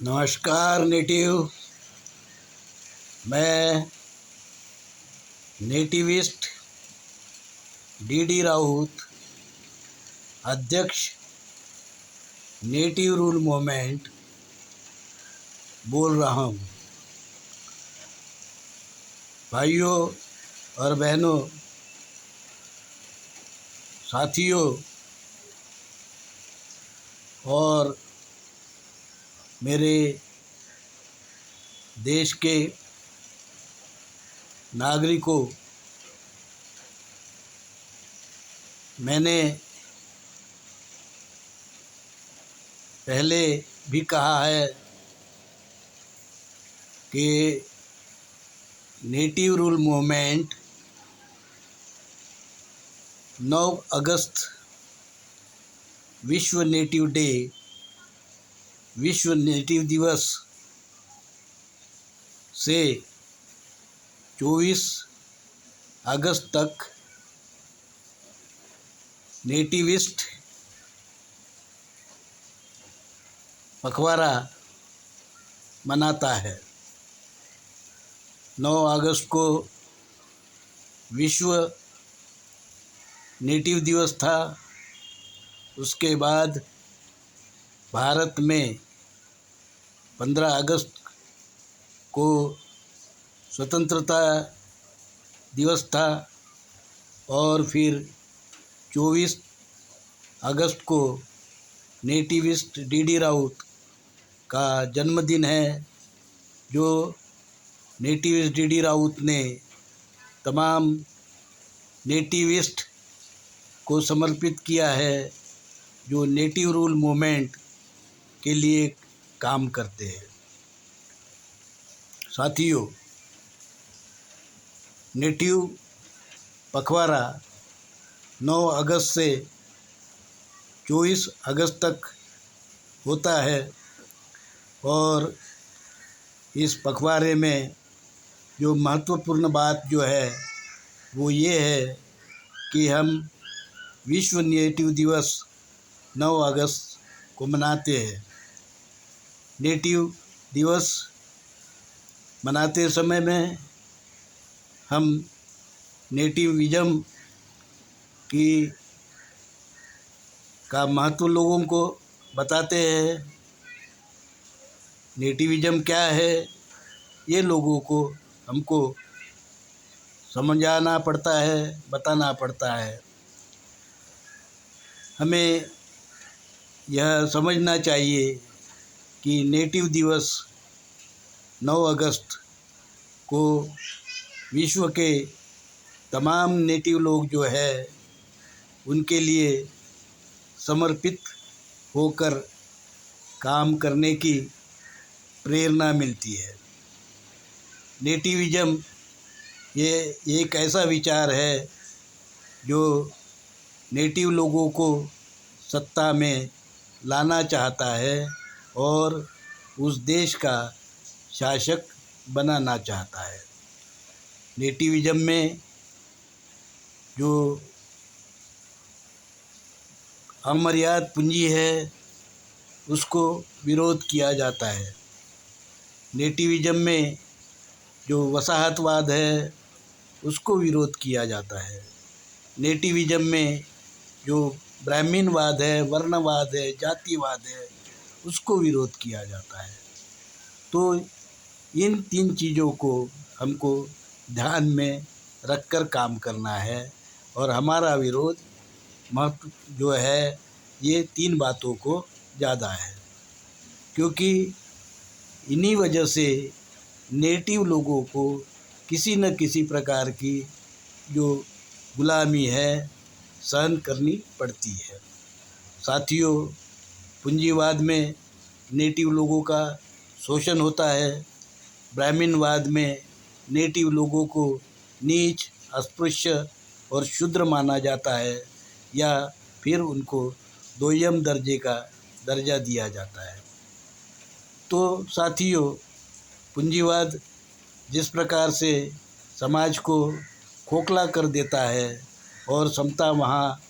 नमस्कार नेटिव। मैं nativist D Raut, अध्यक्ष नेटिव रूल मूवमेंट बोल रहा हूँ। भाइयों और बहनों, साथियों और मेरे देश के नागरिकों, मैंने पहले भी कहा है कि नेटिव रूल मूवमेंट 9 अगस्त विश्व नेटिव डे, विश्व नेटिव दिवस से 24 अगस्त तक नेटिविस्ट पखवाड़ा मनाता है। 9 अगस्त को विश्व नेटिव दिवस था। उसके बाद भारत में 15 अगस्त को स्वतंत्रता दिवस था और फिर 24 अगस्त को नेटिविस्ट डी राउत का जन्मदिन है, जो नेटिविस्ट डी राउत ने तमाम नेटिविस्ट को समर्पित किया है, जो नेटिव रूल मूवमेंट के लिए काम करते हैं। साथियों, नेटिव पखवाड़ा 9 अगस्त से 24 अगस्त तक होता है और इस पखवाड़े में जो महत्वपूर्ण बात जो है वो ये है कि हम विश्व नेटिव दिवस 9 अगस्त को मनाते हैं। नेटिव दिवस मनाते समय में हम नेटिविज्म का महत्व लोगों को बताते हैं। नेटिविज्म क्या है, ये लोगों को हमको समझाना पड़ता है, बताना पड़ता है। हमें यह समझना चाहिए कि नेटिव दिवस 9 अगस्त को विश्व के तमाम नेटिव लोग जो है उनके लिए समर्पित होकर काम करने की प्रेरणा मिलती है। नेटिविज्म ये एक ऐसा विचार है जो नेटिव लोगों को सत्ता में लाना चाहता है और उस देश का शासक बनाना चाहता है। नेटिविज्म में जो अमर्याद पूंजी है उसको विरोध किया जाता है। नेटिविज्म में जो वसाहतवाद है उसको विरोध किया जाता है। नेटिविज्म में जो ब्राह्मणवाद है, वर्णवाद है, जातिवाद है, उसको विरोध किया जाता है। तो इन 3 चीज़ों को हमको ध्यान में रखकर काम करना है और हमारा विरोध महत्व जो है ये 3 बातों को ज़्यादा है, क्योंकि इन्हीं वजह से नेटिव लोगों को किसी न किसी प्रकार की जो गुलामी है सहन करनी पड़ती है। साथियों, पूंजीवाद में नेटिव लोगों का शोषण होता है। ब्राह्मणवाद में नेटिव लोगों को नीच, अस्पृश्य और शूद्र माना जाता है या फिर उनको दोयम दर्जे का दर्जा दिया जाता है। तो साथियों, पूंजीवाद जिस प्रकार से समाज को खोखला कर देता है, और समता वहाँ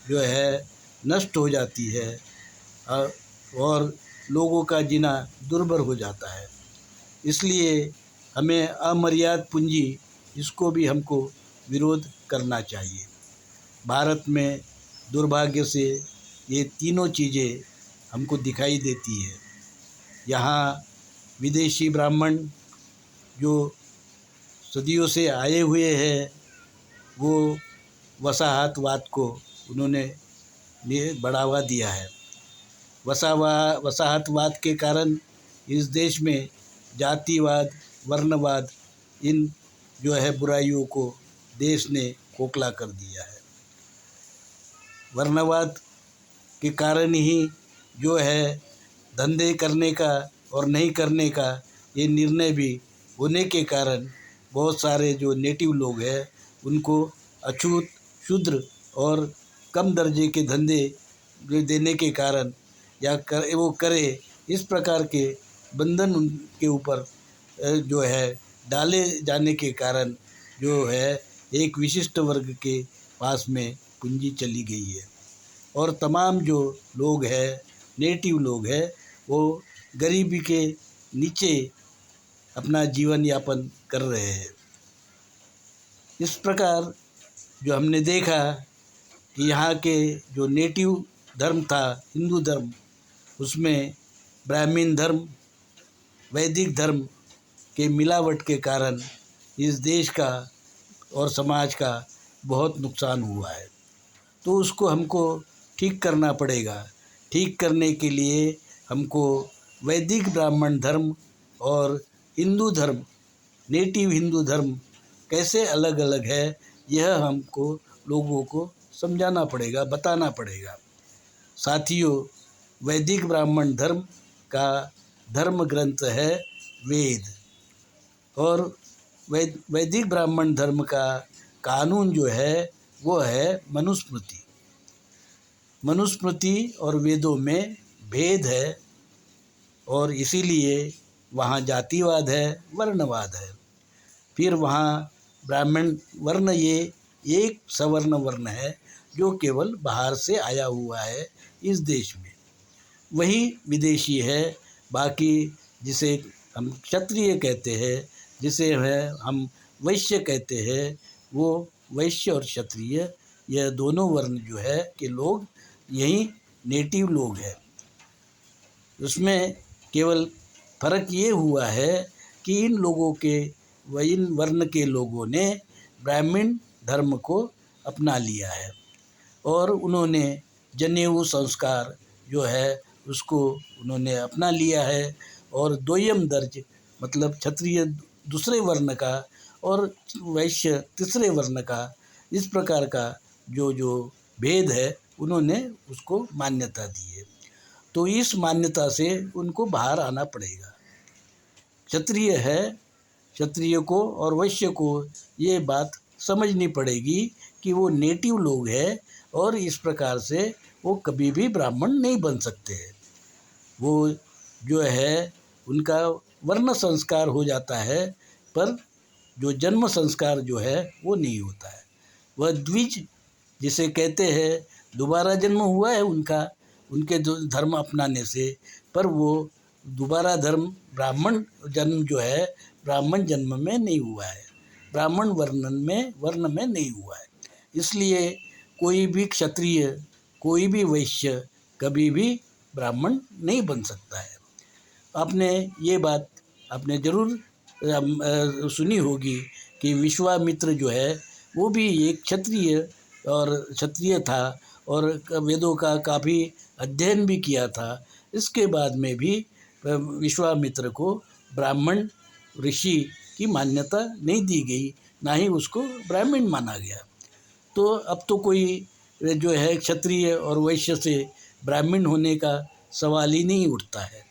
जो है नष्ट हो जाती है और लोगों का जीना दुर्भर हो जाता है। इसलिए हमें अमर्याद पूंजी इसको भी हमको विरोध करना चाहिए। भारत में दुर्भाग्य से ये तीनों चीज़ें हमको दिखाई देती है। यहाँ विदेशी ब्राह्मण जो सदियों से आए हुए हैं वो वसाहतवाद को उन्होंने बढ़ावा दिया है। वसाहतवाद के कारण इस देश में जातिवाद, वर्णवाद, इन जो है बुराइयों को देश ने खोखला कर दिया है। वर्णवाद के कारण ही जो है धंधे करने का और नहीं करने का ये निर्णय भी होने के कारण बहुत सारे जो नेटिव लोग हैं उनको अछूत, शूद्र और कम दर्जे के धंधे देने के कारण या वो करे, इस प्रकार के बंधन उनके ऊपर जो है डाले जाने के कारण जो है एक विशिष्ट वर्ग के पास में पूंजी चली गई है और तमाम जो लोग हैं, नेटिव लोग हैं, वो गरीबी के नीचे अपना जीवन यापन कर रहे हैं। इस प्रकार जो हमने देखा कि यहाँ के जो नेटिव धर्म था, हिंदू धर्म, उसमें ब्राह्मण धर्म, वैदिक धर्म के मिलावट के कारण इस देश का और समाज का बहुत नुकसान हुआ है। तो उसको हमको ठीक करना पड़ेगा। ठीक करने के लिए हमको वैदिक ब्राह्मण धर्म और हिंदू धर्म, नेटिव हिंदू धर्म कैसे अलग अलग है, यह हमको लोगों को समझाना पड़ेगा, बताना पड़ेगा। साथियों, वैदिक ब्राह्मण धर्म का धर्म ग्रंथ है वेद और वैदिक ब्राह्मण धर्म का कानून जो है वो है मनुस्मृति। मनुस्मृति और वेदों में भेद है और इसीलिए वहाँ जातिवाद है, वर्णवाद है। फिर वहाँ ब्राह्मण वर्ण ये एक सवर्ण वर्ण है जो केवल बाहर से आया हुआ है इस देश में, वही विदेशी है। बाकी जिसे हम क्षत्रिय कहते हैं, जिसे हम वैश्य कहते हैं, वो वैश्य और क्षत्रिय यह दोनों वर्ण जो है कि लोग यही नेटिव लोग हैं। उसमें केवल फर्क ये हुआ है कि इन लोगों के इन वर्ण के लोगों ने ब्राह्मण धर्म को अपना लिया है और उन्होंने जनेऊ संस्कार जो है उसको उन्होंने अपना लिया है और दोयम दर्ज मतलब क्षत्रिय दूसरे वर्ण का और वैश्य तीसरे वर्ण का, इस प्रकार का जो भेद है उन्होंने उसको मान्यता दी है। तो इस मान्यता से उनको बाहर आना पड़ेगा। क्षत्रिय है, क्षत्रिय को और वैश्य को ये बात समझनी पड़ेगी कि वो नेटिव लोग हैं और इस प्रकार से वो कभी भी ब्राह्मण नहीं बन सकते हैं। वो जो है उनका वर्ण संस्कार हो जाता है पर जो जन्म संस्कार जो है वो नहीं होता है। वह द्विज जिसे कहते हैं, दोबारा जन्म हुआ है उनका, उनके जो धर्म अपनाने से, पर वो दोबारा धर्म ब्राह्मण जन्म जो है ब्राह्मण जन्म में नहीं हुआ है, ब्राह्मण वर्ण में नहीं हुआ है। इसलिए कोई भी क्षत्रिय, कोई भी वैश्य कभी भी ब्राह्मण नहीं बन सकता है। आपने ये बात आपने ज़रूर सुनी होगी कि विश्वामित्र जो है वो भी एक क्षत्रिय था और वेदों का काफ़ी अध्ययन भी किया था। इसके बाद में भी विश्वामित्र को ब्राह्मण ऋषि की मान्यता नहीं दी गई, ना ही उसको ब्राह्मण माना गया। तो अब तो कोई जो है क्षत्रिय और वैश्य से ब्राह्मण होने का सवाल ही नहीं उठता है।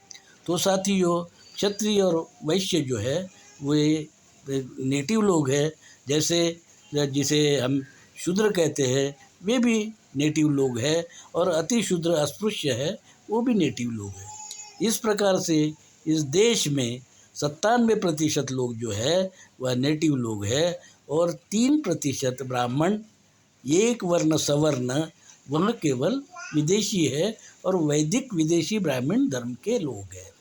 तो साथियों, क्षत्रिय और वैश्य जो है वे नेटिव लोग हैं, जैसे जिसे हम शूद्र कहते हैं वे भी नेटिव लोग हैं और अति शूद्र अस्पृश्य है वो भी नेटिव लोग हैं। इस प्रकार से इस देश में 97% लोग जो है वह नेटिव लोग हैं और 3% ब्राह्मण एक वर्ण सवर्ण वह केवल विदेशी है और वैदिक विदेशी ब्राह्मण धर्म के लोग हैं।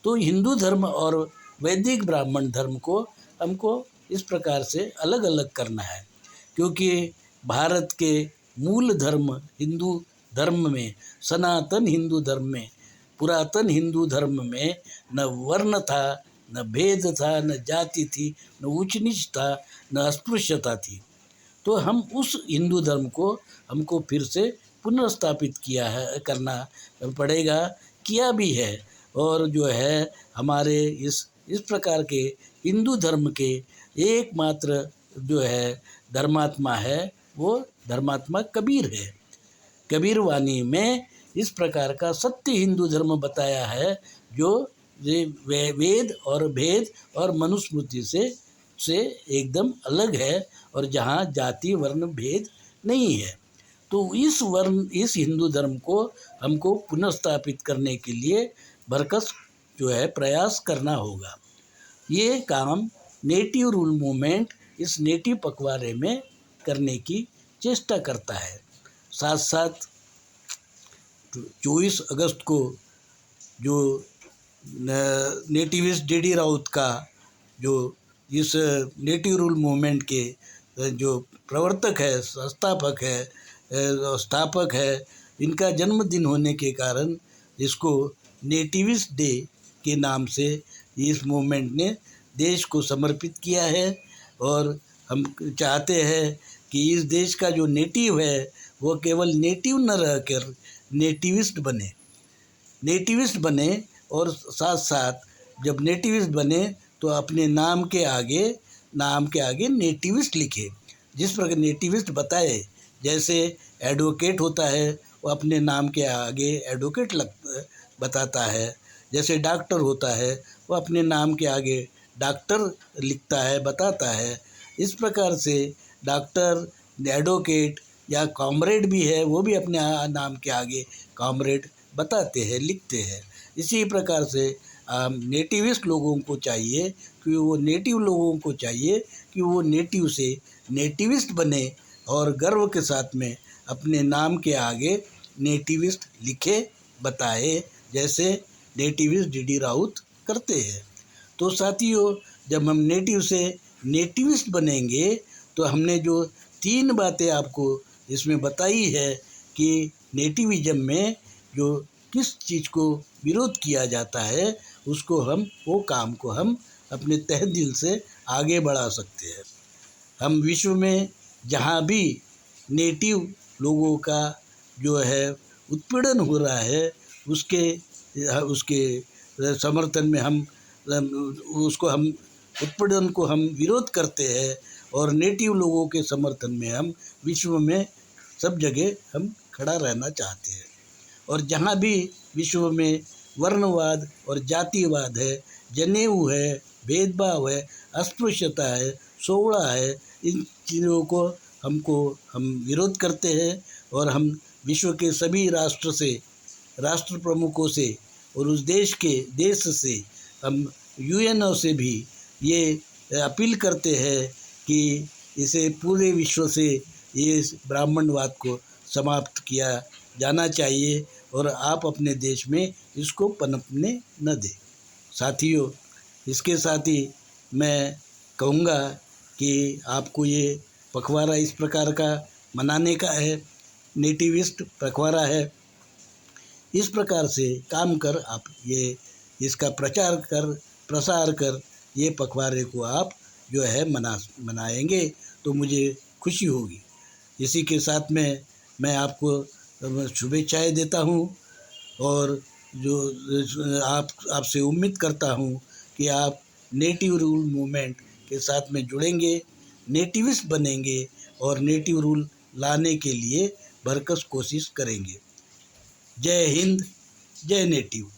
तो हिंदू धर्म और वैदिक ब्राह्मण धर्म को हमको इस प्रकार से अलग अलग करना है, क्योंकि भारत के मूल धर्म हिंदू धर्म में, सनातन हिंदू धर्म में, पुरातन हिंदू धर्म में न वर्ण था, न भेद था, न जाति थी, न ऊंच नीच था, न अस्पृश्यता थी। तो हम उस हिंदू धर्म को हमको फिर से पुनर्स्थापित करना पड़ेगा, किया भी है। और जो है हमारे इस प्रकार के हिंदू धर्म के एकमात्र जो है धर्मात्मा है, वो धर्मात्मा कबीर है। कबीर वाणी में इस प्रकार का सत्य हिंदू धर्म बताया है, जो ये वेद और भेद और मनुस्मृति से एकदम अलग है, और जहाँ जाति वर्ण भेद नहीं है। तो इस हिंदू धर्म को हमको पुनर्स्थापित करने के लिए भरकस जो है प्रयास करना होगा। ये काम नेटिव रूल मूवमेंट इस नेटिव पखवाड़े में करने की चेष्टा करता है। साथ साथ 24 अगस्त को जो नेटिविस्ट जेडी राउत का, जो इस नेटिव रूल मूवमेंट के जो प्रवर्तक है, संस्थापक है, स्थापक है, इनका जन्मदिन होने के कारण इसको नेटिविस्ट डे के नाम से इस मूवमेंट ने देश को समर्पित किया है। और हम चाहते हैं कि इस देश का जो नेटिव है वो केवल नेटिव न रहकर नेटिविस्ट बने, और साथ साथ जब नेटिविस्ट बने तो अपने नाम के आगे नेटिविस्ट लिखे। जिस प्रकार नेटिविस्ट बताए, जैसे एडवोकेट होता है वो अपने नाम के आगे एडवोकेट बताता है, जैसे डॉक्टर होता है वो अपने नाम के आगे डॉक्टर लिखता है, बताता है। इस प्रकार से डॉक्टर, एडवोकेट या कॉमरेड भी है, वो भी अपने नाम के आगे कॉमरेड बताते हैं, लिखते हैं। इसी प्रकार से नेटिविस्ट लोगों को चाहिए कि वो नेटिव से नेटिविस्ट बने और गर्व के साथ में अपने नाम के आगे नेटिविस्ट लिखे, बताए, जैसे नेटिविस्ट जेडी राउत करते हैं। तो साथियों, जब हम नेटिव से नेटिविस्ट बनेंगे तो हमने जो 3 बातें आपको इसमें बताई है कि नेटिविज्म में जो किस चीज़ को विरोध किया जाता है, वो काम को हम अपने तहे दिल से आगे बढ़ा सकते हैं। हम विश्व में जहाँ भी नेटिव लोगों का जो है उत्पीड़न हो रहा है, उसके समर्थन में हम उत्पीड़न को हम विरोध करते हैं, और नेटिव लोगों के समर्थन में हम विश्व में सब जगह हम खड़ा रहना चाहते हैं। और जहाँ भी विश्व में वर्णवाद और जातिवाद है, जनेऊ है, भेदभाव है, अस्पृश्यता है, सोवड़ा है, इन चीज़ों को हम विरोध करते हैं। और हम विश्व के सभी राष्ट्र प्रमुखों से और उस देश से हम यूएनओ से भी ये अपील करते हैं कि इसे पूरे विश्व से ये ब्राह्मणवाद को समाप्त किया जाना चाहिए, और आप अपने देश में इसको पनपने न दें। साथियों, इसके साथ ही मैं कहूँगा कि आपको ये पखवाड़ा इस प्रकार का मनाने का है, नेटिविस्ट पखवाड़ा है। इस प्रकार से काम कर आप इसका प्रसार कर ये पखवाड़े को आप जो है मनाएंगे तो मुझे खुशी होगी। इसी के साथ में मैं आपको शुभेच्छाएं देता हूँ, और जो आपसे उम्मीद करता हूँ कि आप नेटिव रूल मूवमेंट के साथ में जुड़ेंगे, नेटिविस्ट बनेंगे और नेटिव रूल लाने के लिए भरकस कोशिश करेंगे। जय हिंद, जय नेटिव।